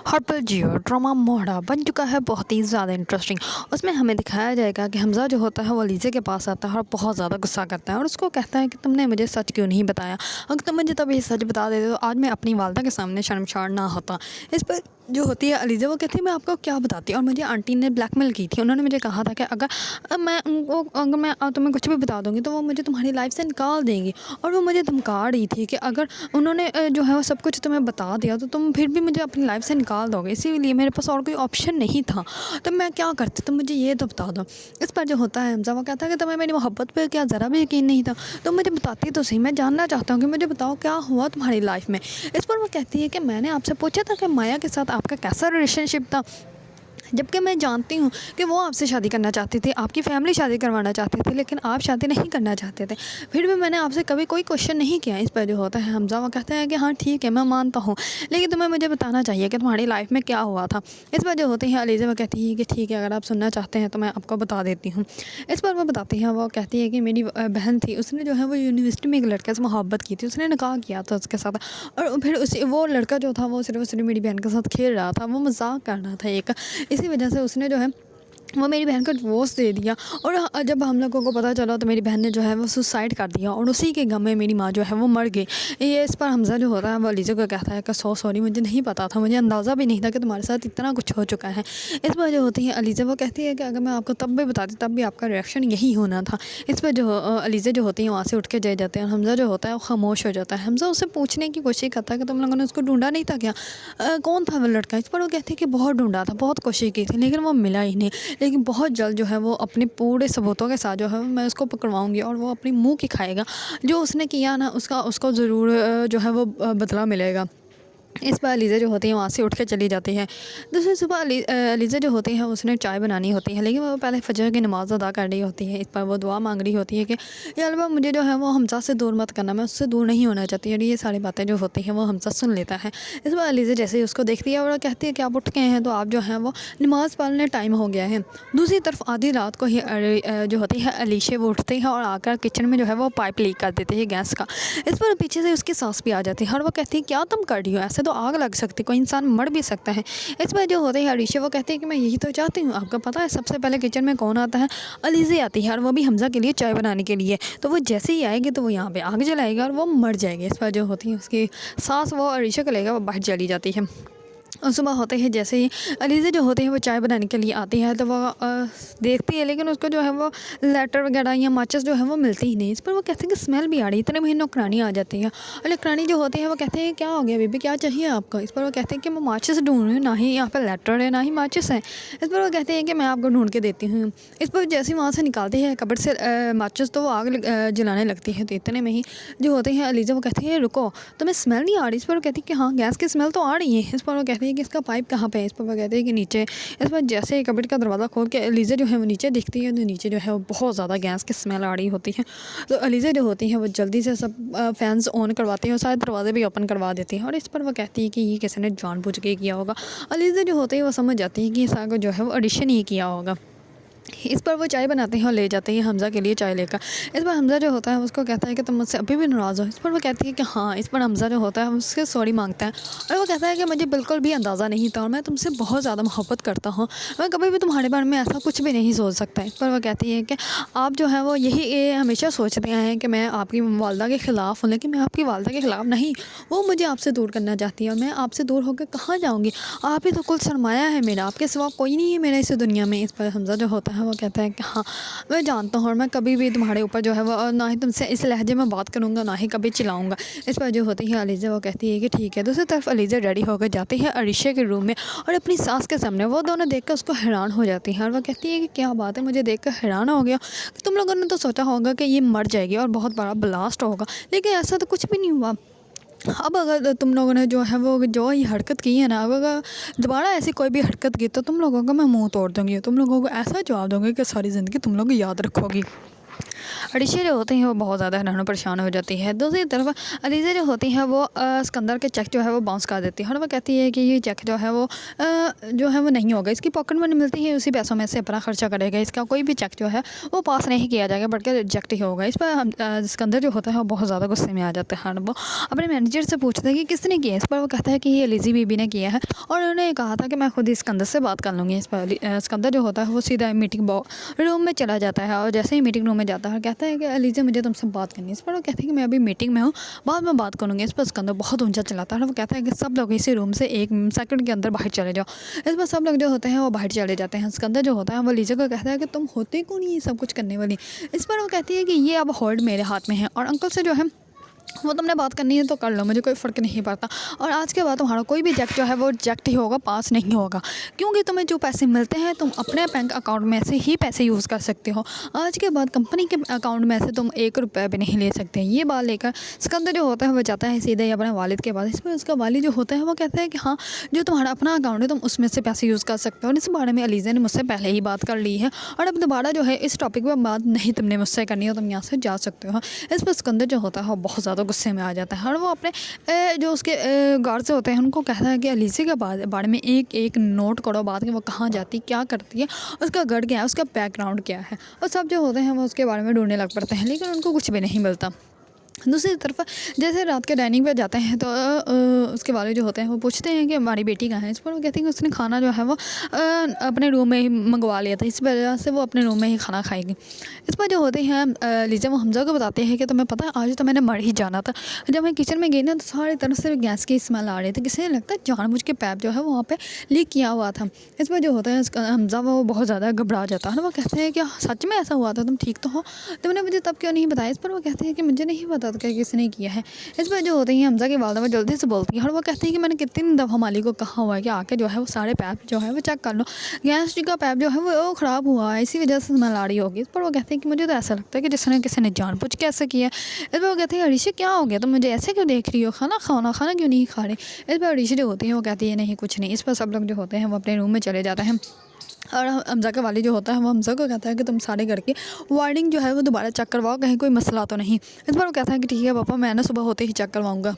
Herbal जियो drama मोहरा बन चुका है बहुत ही ज़्यादा इंटरेस्टिंग। उसमें हमें दिखाया जाएगा कि हमज़ा जो होता है वो अलीज़ा के पास आता है और बहुत ज़्यादा गुस्सा करता है और उसको कहता है कि तुमने मुझे सच क्यों नहीं बताया। अगर तुम मुझे तभी सच बता देते तो आज मैं अपनी वालदा के सामने शर्मसार ना होता। इस पर जो होती है अलीज़ा वो कहती है मैं आपको क्या बताती, और मुझे आंटी ने ब्लैकमेल की थी। उन्होंने मुझे कहा था कि अगर मैं तुम्हें कुछ भी बता दूँगी तो वो मुझे तुम्हारी लाइफ से निकाल देंगी, और वो मुझे धमका रही थी कि अगर उन्होंने जो है वो सब कुछ तुम्हें बता दिया तो तुम फिर भी मुझे अपनी लाइफ से निकाल दोगे, इसीलिए मेरे पास और कोई ऑप्शन नहीं था। तो मैं क्या करती, तुम मुझे ये तो बता दो। इस पर जो होता है हमज़ा वो कहता है कि तुम्हें मेरी मोहब्बत पर क्या ज़रा भी यकीन नहीं था, तो मुझे बताती तो सही, मैं जानना चाहता हूँ कि मुझे बताओ क्या हुआ तुम्हारी लाइफ में। इस पर वो कहती है कि मैंने आपसे पूछा था कि माया के साथ आपका कैसा रिलेशनशिप था, जबकि मैं जानती हूँ कि वो आपसे शादी करना चाहती थी, आपकी फैमिली शादी करवाना चाहती थी, लेकिन आप शादी नहीं करना चाहते थे। फिर भी मैंने आपसे कभी कोई क्वेश्चन नहीं किया। इस पर जो होता है हमज़ा वो कहता है कि हाँ ठीक है मैं मानता हूँ, लेकिन तुम्हें मुझे बताना चाहिए कि तुम्हारी लाइफ में क्या हुआ था। इस पर जो होती है अलीज़ा वो कहती है कि ठीक है अगर आप सुनना चाहते हैं तो मैं आपको बता देती हूँ। इस पर वो बताती है, वो कहती है कि मेरी बहन थी, उसने जो है वो यूनिवर्सिटी में एक लड़के से मोहब्बत की थी, उसने निकाह किया था उसके साथ, और फिर वो लड़का जो था वो सिर्फ मेरी बहन के साथ खेल रहा था, वो मजाक कर रहा था एक। इसी वजह से उसने जो है वो मेरी बहन को डिवोर्स दे दिया, और जब हम लोगों को पता चला तो मेरी बहन ने जो है वो सुसाइड कर दिया, और उसी के गम में मेरी माँ जो है वो मर गई। ये इस पर हमज़ा जो होता है वो अलीज़ा को कहता है कि सॉरी मुझे नहीं पता था, मुझे अंदाज़ा भी नहीं था कि तुम्हारे साथ इतना कुछ हो चुका है। इस पर जो होती है अलीज़ा वो कहती है कि अगर मैं आपको तब भी बताती तब भी आपका रिएक्शन यही होना था। इस पर जो अलीज़ा जो होती है वहाँ से उठ के चले जाते हैं, हमज़ा जो होता है वो खामोश हो जाता है। हमज़ा उससे पूछने की कोशिश करता है कि तुम लोगों ने उसको ढूंढा नहीं था क्या, कौन था वो लड़का। इस पर वो कहती है कि बहुत ढूंढा था, बहुत कोशिश की थी, लेकिन वो मिला ही नहीं, लेकिन बहुत जल्द जो है वो अपने पूरे सबूतों के साथ जो है मैं उसको पकड़वाऊँगी और वो अपनी मुँह की खाएगा। जो उसने किया ना उसको ज़रूर जो है वो बदला मिलेगा। इस पर अलीज़ा जो होती है वहाँ से उठ के चली जाती है। दूसरी सुबह अलीज़ा जो होती है उसने चाय बनानी होती है, लेकिन वो पहले फजर की नमाज़ अदा कर रही होती है। इस पर वो दुआ मांग रही होती है कि या अल्लाह मुझे जो है वो हमज़ा से दूर मत करना, मैं उससे दूर नहीं होना चाहती। और ये सारी बातें जो होती हैं वो हमज़ा सुन लेता है। इस पर अलीज़ा जैसे ही उसको देखती है और कहती है कि आप उठ गए हैं तो आप जो है वो नमाज़ पढ़ने टाइम हो गया है। दूसरी तरफ आधी रात को ही जो होती है अलीशा वो उठती है और आकर किचन में जो है वो पाइप लीक कर देती है गैस का। इस पर पीछे से उसकी सास भी आ जाती है और वो कहती है क्या तुम कर रही हो, ऐसे तो आग लग सकती, कोई इंसान मर भी सकता है। इस पर जो होते हैं अलीशा वो कहती है कि मैं यही तो चाहती हूँ। आपको पता है सबसे पहले किचन में कौन आता है, अलीज़ा आती है, और वो भी हमज़ा के लिए चाय बनाने के लिए। तो वो जैसे ही आएगी तो वो यहाँ पे आग जलाएगा और वो मर जाएगी। इस पर जो होती है उसकी सास वो अलीशा को लेकर वो बाहर चली जाती है। और सुबह होते ही जैसे ही अलीज़ा जो होते हैं वो चाय बनाने के लिए आती है तो वो देखती है, लेकिन उसको जो है वो लेटर वगैरह या माचिस जो है वो मिलती ही नहीं। इस पर वो कहते हैं कि स्मेल भी आ रही है। इतने में नौकरानी आ जाती है, और नौकरानी जो होती है वो कहते हैं क्या हो गया बीबी, क्या चाहिए आपको। इस पर वो कहते हैं कि मैं माचिस ढूंढ रही हूँ, ना ही यहाँ पर लेटर है ना ही माचिस है। इस पर वो कहते हैं कि मैं आपको ढूंढ के देती हूँ। इस पर जैसे ही वहाँ से निकालती है कबड़ से माचिस तो वो आग जलाने लगती है। तो इतने में ही जो होते हैं अलीज़ा वो कहती है रुको, तुम्हें स्मेल नहीं आ रही। इस पर वो कहती है कि हाँ गैस की स्मेल तो आ रही है। इस पर वो कहती है कि इसका पाइप कहाँ पे है। इस पर वो कहते हैं कि नीचे। इस पर जैसे ही कबर्ड का दरवाज़ा खोल के अलीज़ा जो है वो नीचे दिखती है तो नीचे जो है वो बहुत ज़्यादा गैस की स्मेल आ रही होती है। तो अलीज़ा जो होती है वो जल्दी से सब फैंस ऑन करवाती है और सारे दरवाजे भी ओपन करवा देती है। और इस पर वो कहती है कि ये किसी ने जानबूझ के किया होगा। अलीज़ा जो होती है वो समझ जाती है कि ये सारा जो है वो एडिशन ही किया होगा। इस पर वो चाय बनाते हैं और ले जाते हैं हमज़ा के लिए चाय लेकर। इस पर हमज़ा जो होता है उसको कहता है कि तुम मुझसे अभी भी नाराज़ हो। इस पर वो कहती है कि हाँ। इस पर हमज़ा जो होता है उससे सॉरी मांगता है और वो कहता है कि मुझे बिल्कुल भी अंदाज़ा नहीं था और मैं तुमसे बहुत ज़्यादा मोहब्बत करता हूँ, मैं कभी भी तुम्हारे बारे में ऐसा कुछ भी नहीं सोच सकता। इस पर वो कहती है कि आप जो है वो यही हमेशा सोचते हैं कि मैं आपकी वालदा के ख़िलाफ़ हूँ, लेकिन मैं आपकी वालदा के ख़िलाफ़ नहीं। वो मुझे आपसे दूर करना चाहती है और मैं आपसे दूर होकर कहाँ जाऊँगी। आप ही तो कुल सरमाया है मेरा, आपके सिवा कोई नहीं है मेरा इस दुनिया में। इस पर हमज़ा जो होता है वो कहता है कि हाँ मैं जानता हूँ और मैं कभी भी तुम्हारे ऊपर जो है वो ना ही तुमसे इस लहजे में बात करूँगा ना ही कभी चिल्लाऊँगा। इस पर जो होती है अलीज़ा वो कहती है कि ठीक है। दूसरी तरफ अलीज़ा रेडी होकर जाती है अरीशा के रूम में और अपनी सास के सामने वो दोनों देखकर उसको हैरान हो जाती है और वो कहती है कि क्या बात है, मुझे देखकर हैरान हो गया कि तुम लोगों ने तो सोचा होगा कि ये मर जाएगी और बहुत बड़ा ब्लास्ट होगा, लेकिन ऐसा तो कुछ भी नहीं हुआ। अब अगर तुम लोगों ने जो है वो जो ये हरकत की है ना, अब अगर दोबारा ऐसी कोई भी हरकत की तो तुम लोगों का मैं मुंह तोड़ दूँगी, तुम लोगों को ऐसा जवाब दूँगी कि सारी ज़िंदगी तुम लोग याद रखोगी। अलीशा जो होती हैं वो बहुत ज़्यादा हैरान और परेशान हो जाती है। दूसरी तरफ अलीज़ा जो होती हैं वो सिकंदर के चेक जो है वो बाउंस कर देती है और वो कहती है कि ये चेक जो है वो जो है वो नहीं होगा, इसकी पॉकेट मनी मिलती है उसी पैसों में से अपना खर्चा करेगा, इसका कोई भी चेक जो है वो पास नहीं किया जाएगा बल्कि रिजेक्ट ही होगा। इस पर हम सिकंदर जो होता है वो बहुत ज़्यादा गुस्से में आ जाता है और वो अपने मैनेजर से पूछता है कि किसने किया। इस पर वो कहता है कि ये लिज़ी बीबी ने किया है और उन्होंने कहा था कि मैं खुद ही सिकंदर से बात कर लूँगी। इस पर सिकंदर जो होता है वो सीधा मीटिंग रूम में चला जाता है और जैसे ही मीटिंग रूम में जाता है कहता है कि अलीज़ा मुझे तुमसे बात करनी है। इस पर वो कहते हैं कि मैं अभी मीटिंग में हूँ, बाद में बात करूँगी। इस पर सिकंदर बहुत ऊंचा चलाता है और वो कहता है कि सब लोग इसी रूम से 1 सेकंड के अंदर बाहर चले जाओ। इस पर सब लोग जो होते हैं वो बाहर चले जाते हैं। सिकंदर जो होता है वो अलीज़ा को कहता है कि तुम होते कौन ये सब कुछ करने वाली। इस पर वो कहती है कि ये अब होल्ड मेरे हाथ में है और अंकल से जो है वो तुमने बात करनी है तो कर लो, मुझे कोई फ़र्क नहीं पड़ता और आज के बाद तुम्हारा कोई भी चेक जो है वो रिजेक्ट ही होगा, पास नहीं होगा, क्योंकि तुम्हें जो पैसे मिलते हैं तुम अपने बैंक अकाउंट में से ही पैसे यूज़ कर सकते हो। आज के बाद कंपनी के अकाउंट में से तुम 1 रुपया भी नहीं ले सकते। ये बात लेकर सिकंदर जो होता है वो जाता है सीधे ही अपने वालिद के पास। इस पर उसका वालिद जो होता है वो कहता है कि हाँ, जो तुम्हारा अपना अकाउंट है तुम उसमें से पैसे यूज़ कर सकते हो और इस बारे में अलीज़ा ने मुझसे पहले ही बात कर ली है और अब दोबारा जो है इस टॉपिक पर बात नहीं तुमने मुझसे करनी हो, तुम यहाँ से जा सकते हो। इस पर सिकंदर जो होता है वो बहुत ज़्यादा गुस्से में आ जाता है और वो अपने जो उसके गार्ड से होते हैं उनको कहता है कि अलीज़ा के बारे में एक नोट करो, बात कि वो कहाँ जाती, क्या करती है, उसका घर क्या है, उसका बैकग्राउंड क्या है, और सब जो होते हैं वो उसके बारे में ढूंढने लग पड़ते हैं लेकिन उनको कुछ भी नहीं मिलता। दूसरी तरफ जैसे रात के डाइनिंग पे जाते हैं तो उसके वाले जो होते हैं वो पूछते हैं कि हमारी बेटी कहाँ है। इस पर वो कहती है कि उसने खाना जो है वो अपने रूम में ही मंगवा लिया था, इस वजह से वो अपने रूम में ही खाना खाएगी। इस पर जो होते हैं लीज़ा वो हमज़ा को बताते हैं कि तुम्हें पता है आज तो मैंने मर ही जाना था। जब मैं किचन में गई ना तो सारी तरफ से गैस की स्मेल आ रही थी, किसी ने लगता है जानबूझ के पैप जो है वो वहाँ पर लीक किया हुआ था। इस पर जो होता है हमज़ा वो बहुत ज़्यादा घबरा जाता है। वो कहते हैं कि सच में ऐसा हुआ था, तुम ठीक तो हो, तुमने मुझे तब क्यों नहीं बताया। इस पर वो कहते हैं कि मुझे नहीं पता था कि किसने किया है। इस पर जो होते हैं हमज़ा की वालदा वो जल्दी से बोलती है और वो कहते हैं कि मैंने कितनी दफ़ा माली को कहा हुआ है कि आके जो है वो सारे पैप जो है वो चेक कर लो, गैस का पैप जो है वो ख़राब हुआ है, इसी वजह से स्मेल आ रही होगी। इस पर वो कहते हैं कि मुझे तो ऐसा लगता है कि जिसने किसी ने जानबूझ के ऐसा किया। इस पर वो कहते हैं अलीशा क्या हो गया, तुम मुझे ऐसे क्यों देख रही हो, खाना क्यों नहीं खा रही। इस पर अलीशा जो होती है वो कहती है नहीं कुछ नहीं। इस पर सब लोग जो होते हैं वो अपने रूम में चले जाते हैं और हमज़ा का वाली जो होता है वो हमज़ा को कहता है कि तुम सारे घर की वायरिंग जो है वो दोबारा चेक करवाओ, कहीं कोई मसला तो नहीं। इस पर वो कहता है कि ठीक है पापा, मैं ना सुबह होते ही चेक करवाऊँगा।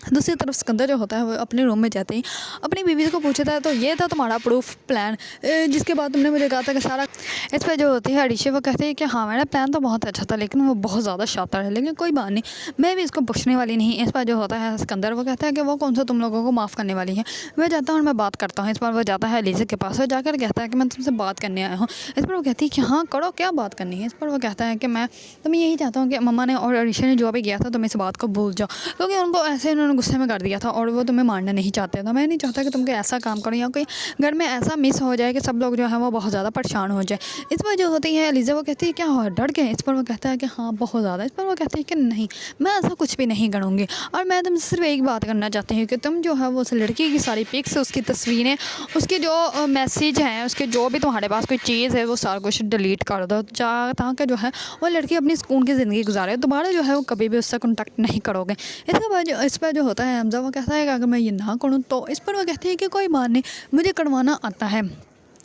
दूसरी तरफ सिकंदर जो होता है वो अपने रूम में जाते ही अपनी बीवी को पूछता है तो ये था तुम्हारा प्रूफ प्लान, जिसके बाद तुमने मुझे कहा था कि सारा। इस पर जो होती है अलीशा वो कहती है कि हाँ मेरा प्लान तो बहुत अच्छा था लेकिन वो बहुत ज़्यादा शातिर है, लेकिन कोई बात नहीं, मैं भी इसको पूछने वाली नहीं। इस पर जो होता है सिकंदर वो कहता है कि वो कौन सा तुम लोगों को माफ़ करने वाली है। वह जाता है और मैं बात करता हूँ। इस पर वो जाता है अलीशा के पास और जाकर कहता है कि मैं तुमसे बात करने आया हूँ। इस पर वो कहती है कि हाँ करो, क्या बात करनी है। इस पर वो कहता है कि मैं यही चाहता हूँ कि मम्मा ने और अलीशा ने जो भी किया था तुम इस बात को भूल जाओ, क्योंकि उनको ऐसे उन्होंने गुस्से में कर दिया था और वो तुम्हें मारना नहीं चाहते थे। मैं नहीं चाहता कि तुम कोई ऐसा काम करो या कोई घर में ऐसा मिस हो जाए कि सब लोग जो है वो बहुत ज़्यादा परेशान हो जाए। इस पर जो होती है अलीज़ा वो कहती है क्या हो डर गए। इस पर वो कहता है कि हाँ बहुत ज़्यादा। इस पर वो कहते हैं कि नहीं, मैं ऐसा कुछ भी नहीं करूँगी और मैं तुमसे सिर्फ एक बात करना चाहती हूँ कि तुम जो है वो उस लड़की की सारी पिक्स, उसकी तस्वीरें, उसके जो मैसेज हैं, उसके जो भी तुम्हारे पास कोई चीज़ है वो सारा कुछ डिलीट कर दो ताकि जो है वो लड़की अपनी सुकून की ज़िंदगी गुजारे, दोबारा जो है वो कभी भी उससे कॉन्टैक्ट नहीं करोगे। इसके बाद इस पर जो होता है हमज़ा वो कहता है कि अगर मैं ये ना करूँ तो। इस पर वो कहते हैं कि कोई बात नहीं, मुझे करवाना आता है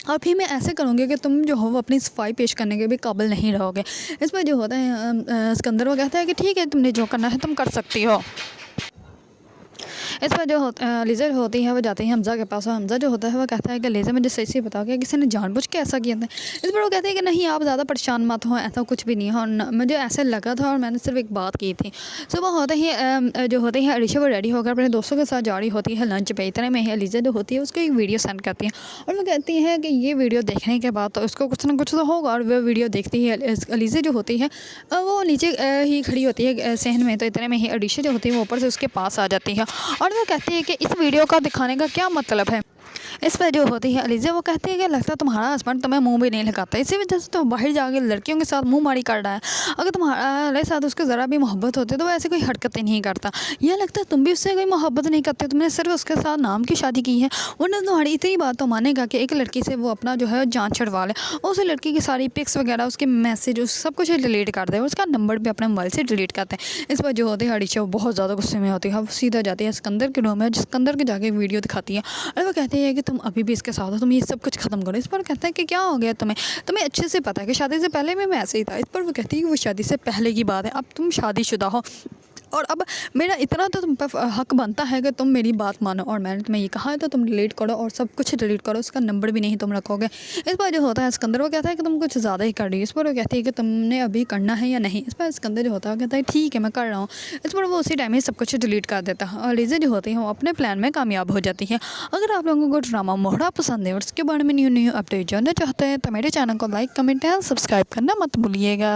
और फिर मैं ऐसे करूँगी कि तुम जो हो वो अपनी सफाई पेश करने के भी काबिल नहीं रहोगे। इस पर जो होता है सिकंदर वो कहता है कि ठीक है, तुमने जो करना है तुम कर सकती हो। इस पर जो लीज़ा होती है वो जाती है हमज़ा के पास और हमज़ा जो होता है वो कहता है कि लीज़ा मुझे सही बताओ कि किसी ने जानबूझ के ऐसा किया था। इस पर वो कहते हैं कि नहीं आप ज़्यादा परेशान मत हो, ऐसा कुछ भी नहीं है और मुझे ऐसे लगा था और मैंने सिर्फ एक बात की थी। सुबह होते ही जो होती है अलीशा वो रेडी होकर अपने दोस्तों के साथ जा रही होती है लंच पे। इतने में ही लीज़ा जो होती है उसको एक वीडियो सेंड करती है और वो कहती है कि ये वीडियो देखने के बाद तो उसको कुछ ना कुछ तो होगा और वह वीडियो देखती है। लीज़ा जो होती है वो नीचे ही खड़ी होती है सहन में, तो इतने में ही अलीशा जो होती है वो ऊपर से उसके पास आ जाती है और वो कहती है कि इस वीडियो का दिखाने का क्या मतलब है। इस पर जो होती है अलीज़ा वो कहती है कि लगता है तुम्हारा हस्बैंड तुम्हें मुंह भी नहीं लगाता, इसी वजह से तो बाहर जाके लड़कियों के साथ मुंह मारी कर रहा है। अगर तुम्हारे साथ उसको ज़रा भी मोहब्बत होती तो वो ऐसे कोई हरकतें नहीं करता। यह लगता है तुम भी उससे कोई मोहब्बत नहीं करते, तुमने सिर्फ उसके साथ नाम की शादी की है। वरना तुम्हारी इतनी बात तो मानेगा कि एक लड़की से वो अपना जो है जान छुड़वा ले, उस लड़की की सारी पिक्स वगैरह, उसके मैसेज, सब कुछ डिलीट कर दे, उसका नंबर भी अपने मोबाइल से डिलीट करते हैं। इस पर जो होती है अलीशा वो बहुत ज़्यादा गुस्से में होती है, वो सीधा जाती है सिकंदर के रूम में, सिकंदर के जाके वीडियो दिखाती है और वो कहती कहती है कि तुम अभी भी इसके साथ हो, तुम ये सब कुछ ख़त्म करो। इस पर कहता है कि क्या हो गया तुम्हें, तुम्हें अच्छे से पता है कि शादी से पहले भी मैं ऐसे ही था। इस पर वो कहती है कि वो शादी से पहले की बात है, अब तुम शादीशुदा हो और अब मेरा इतना तो तुम पर हक बनता है कि तुम मेरी बात मानो, और मैंने तुम्हें ये कहा है तो तुम डिलीट करो और सब कुछ डिलीट करो, उसका नंबर भी नहीं तुम रखोगे। इस पर जो होता है सिकंदर वो कहता है कि तुम कुछ ज़्यादा ही कर रही हो। इस पर वो कहती है कि तुमने अभी करना है या नहीं। इस पर सिकंदर जो होता है वो कहता है ठीक है मैं कर रहा हूँ। इस पर वो उसी टाइम ही सब कुछ डिलीट कर देता है और लीज़ा जो होती है वो अपने प्लान में कामयाब हो जाती है। अगर आप लोगों को ड्रामा मोहरा पसंद है और उसके बारे में न्यू न्यू अपडेट जानना चाहते हैं तो मेरे चैनल को लाइक कमेंट एंड सब्सक्राइब करना मत भूलिएगा।